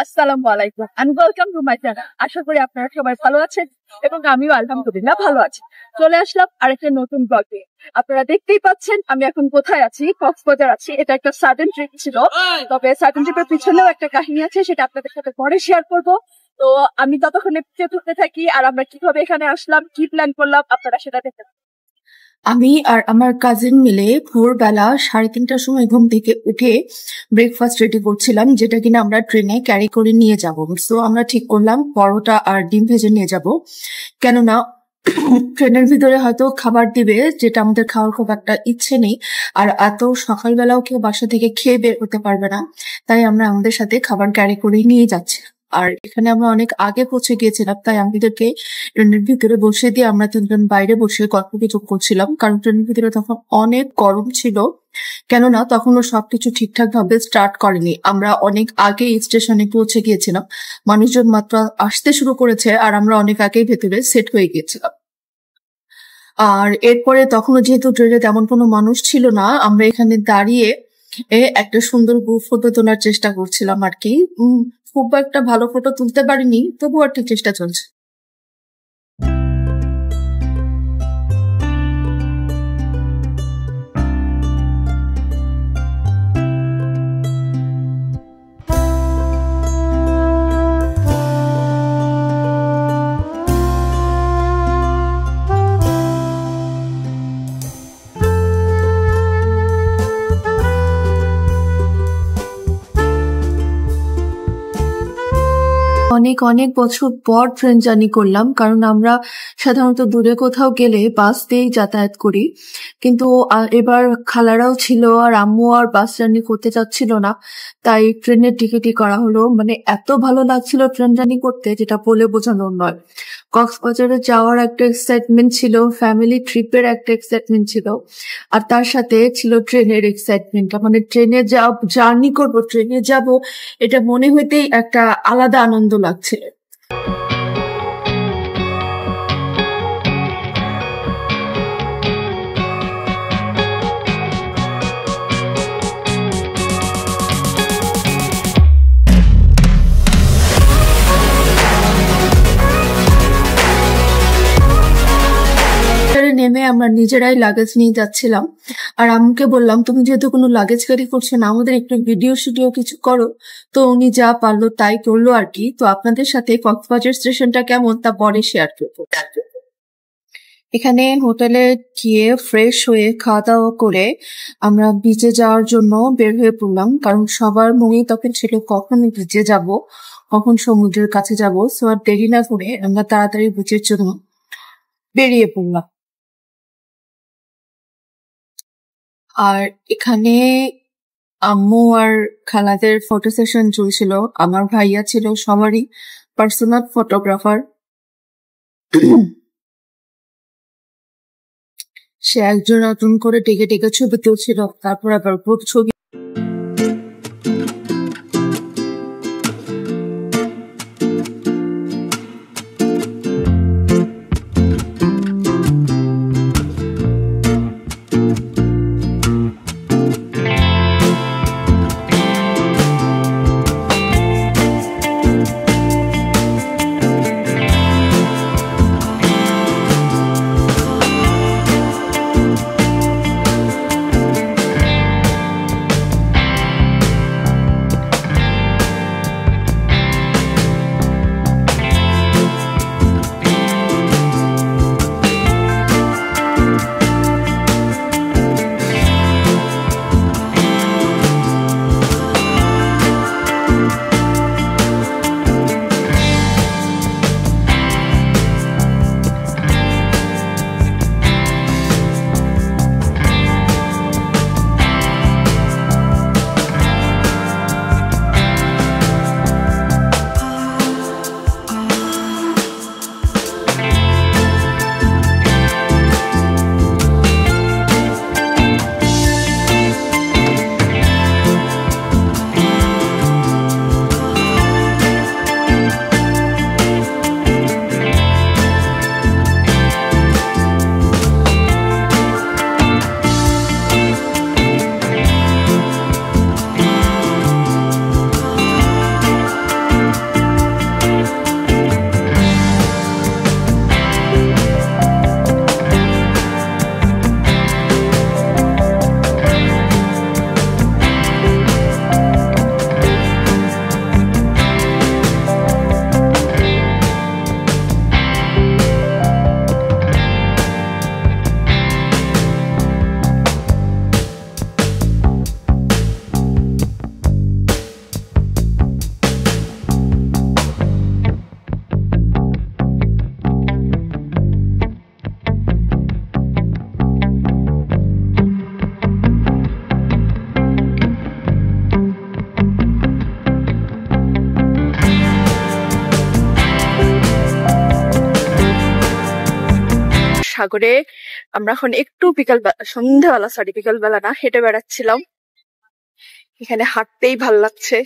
আসসালামু আলাইকুম and welcome to my channel. আশা করি আপনারা সবাই ভালো আছেন এবং আমিও আলহামদুলিল্লাহ ভালো আছি। চলে আসলাম আরেকটা নতুন ব্লগে। আপনারা দেখতেই পাচ্ছেন আমি এখন কোথায় আছি, কক্সবাজার আছি। এটা একটা সাডেন ট্রিপ ছিল, তবে সাডেন ট্রিপের পিছনেও একটা কাহিনী আছে, সেটা আপনাদের সাথে পরে শেয়ার করব। তো আমি ততক্ষণে পিছিয়ে থাকতে থাকি আর আমরা কিভাবে এখানে আসলাম, কি প্ল্যান করলাম, আপনারা সেটা দেখতে। আমি আর আমার কাজিন মিলে ভোরবেলা 3:30টার সময় ঘুম থেকে উঠে ব্রেকফাস্ট রেডি করছিলাম, যেটা কিনা আমরা ট্রেনে ক্যারি করে নিয়ে যাব। সো আমরা ঠিক করলাম পরোটা আর ডিম ভেজে নিয়ে যাব, কেননা ট্রেনের ভিতরে হয়তো খাবার দিবে, যেটা আমাদের খাওয়ার খুব একটা ইচ্ছে নেই। আর এত সকালবেলাও কেউ বাসা থেকে খেয়ে বের হতে পারবে না, তাই আমরা আমাদের সাথে খাবার ক্যারি করে নিয়ে যাচ্ছি। আর এখানে আমরা অনেক আগে পৌঁছে গিয়েছিলাম, তাই আমাদেরকে ট্রেনের ভিতরে বসে দিয়ে আমরা তিনজন বাইরে বসে গল্প গুজব করছিলাম, কারণ ট্রেনের ভিতরে তখন অনেক গরম ছিল, কেননা তখনও সবকিছু ঠিকঠাক ভাবে স্টার্ট করেনি। আমরা অনেক আগে স্টেশনে পৌঁছে গিয়েছিলাম, মানুষজন মাত্র আসতে শুরু করেছে আর আমরা অনেক আগেই ভেতরে সেট হয়ে গিয়েছিলাম। আর এরপরে তখনও যেহেতু ট্রেনে তেমন কোনো মানুষ ছিল না, আমরা এখানে দাঁড়িয়ে একটা সুন্দর গ্রুপ ফটো তোলার চেষ্টা করছিলাম আর কি। খুব একটা ভালো ফটো তুলতে পারিনি, তবুও একটা চেষ্টা চলছে। অনেক অনেক বছর পর ট্রেন জার্নি করলাম, কারণ আমরা সাধারণত দূরে কোথাও গেলে বাস দিয়েই যাতায়াত করি। কিন্তু এবার খালারাও ছিল আর আম্মু আর বাস জার্নি করতে চাচ্ছিল না, তাই ট্রেনের টিকিটই করা হলো। মানে এত ভালো লাগছিল ট্রেন জার্নি করতে, যেটা বলে বোঝানোর নয়। কক্সবাজারে যাওয়ার একটা এক্সাইটমেন্ট ছিল, ফ্যামিলি ট্রিপের একটা এক্সাইটমেন্ট ছিল, আর তার সাথে ছিল ট্রেনের এক্সাইটমেন্ট। মানে ট্রেনে জার্নি করবো, ট্রেনে যাব, এটা মনে হইতেই একটা আলাদা আনন্দ লাগছে। নেমে আমরা নিজেরাই লাগেজ নিয়ে যাচ্ছিলাম, আর আম্মুকে বললাম তুমি যেহেতু কোনো লাগেজ ক্যারি করছো না, আমাদের একটু ভিডিও কিছু করো। তো উনি যা পারলো তাই করলো আর কি। তো আপনাদের সাথে কক্সবাজার স্টেশনটা কেমন তা পরে শেয়ার করবো। এখানে হোটেলে গিয়ে ফ্রেশ হয়ে খাওয়া দাওয়া করে আমরা বিচে যাওয়ার জন্য বের হয়ে পড়লাম, কারণ সবার মনেই তখন ছিল কখন বিচে যাব, কখন সমুদ্রের কাছে যাব। সো আর দেরি না করে আমরা তাড়াতাড়ি বিচের জন্য বেরিয়ে পড়লাম। আর এখানে আম্মু আর খালাদের ফটো সেশন চলছিল। আমার ভাইয়া ছিল সবারই পার্সোনাল ফটোগ্রাফার। সে একজন নতুন করে ডেকে ডেকে ছবি তুলছিল, তারপর আবার গ্রুপ ছবি। সাগরে আমরা এখন একটু সন্ধ্যাবেলা বিকাল বেলা না, হেঁটে বেড়াচ্ছিলাম। এখানে হাঁটতেই ভাল লাগছে।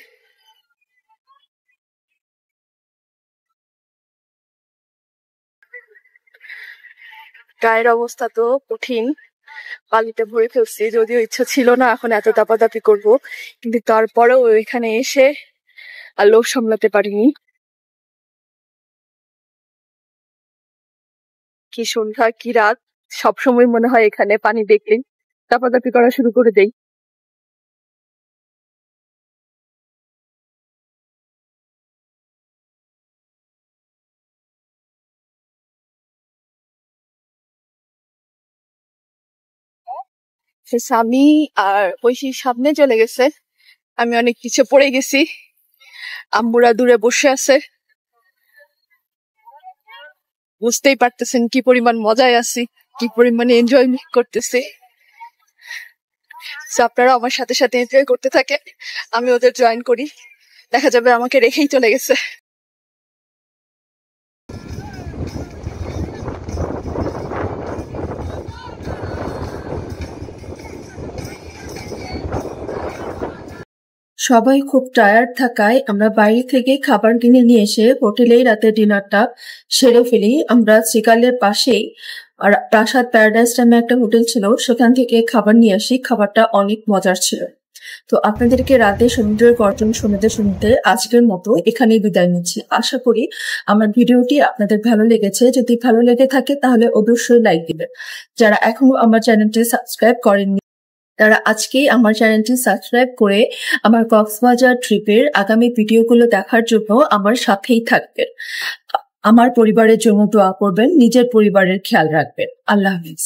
গায়ের অবস্থা তো কঠিন, পানিতে ভরে ফেলছি। যদিও ইচ্ছা ছিল না এখন এত দাপাদাপি করব, কিন্তু তারপরেও এখানে এসে আর লোভ সামলাতে পারিনি। কি সন্ধ্যা কি রাত, সবসময় মনে হয় এখানে পানি দেখলেই দাপাদাপি করা শুরু করে দেই। স্বামী আর ঐশীর সামনে চলে গেছে, আমি অনেক কিছু পড়ে গেছি। আম্মুরা দূরে বসে আছে, বুঝতেই পারতেছেন কি পরিমাণ মজায় আছি, কি পরিমাণে এনজয় করতেছি। আপনারা আমার সাথে সাথে এনজয় করতে থাকেন, আমি ওদের জয়েন করি। দেখা যাবে আমাকে রেখেই চলে গেছে। সবাই খুব টায়ার্ড থাকায় আমরা বাইরে থেকে খাবার কিনে নিয়ে এসে হোটেলেই রাতের ডিনারটা সেরে ফেলি। আমরা শ্রীকালের পাশেই প্রাসাদ প্যারাডাইস নামে একটা হোটেল ছিল, সেখান থেকে খাবার নিয়ে আসি। খাবারটা অনেক মজার ছিল। তো আপনাদেরকে রাতে সমুদ্রের গর্জন শুনতে আজকের মতো এখানেই বিদায় নিচ্ছি। আশা করি আমার ভিডিওটি আপনাদের ভালো লেগেছে। যদি ভালো লেগে থাকে তাহলে অবশ্যই লাইক দিবেন। যারা এখনো আমার চ্যানেলটি সাবস্ক্রাইব করেননি তারা আজকেই আমার চ্যানেলটি সাবস্ক্রাইব করে আমার কক্সবাজার ট্রিপের আগামী ভিডিওগুলো দেখার জন্য আমার সাথেই থাকবেন। আমার পরিবারের জন্য দোয়া করবেন, নিজের পরিবারের খেয়াল রাখবেন। আল্লাহ হাফিজ।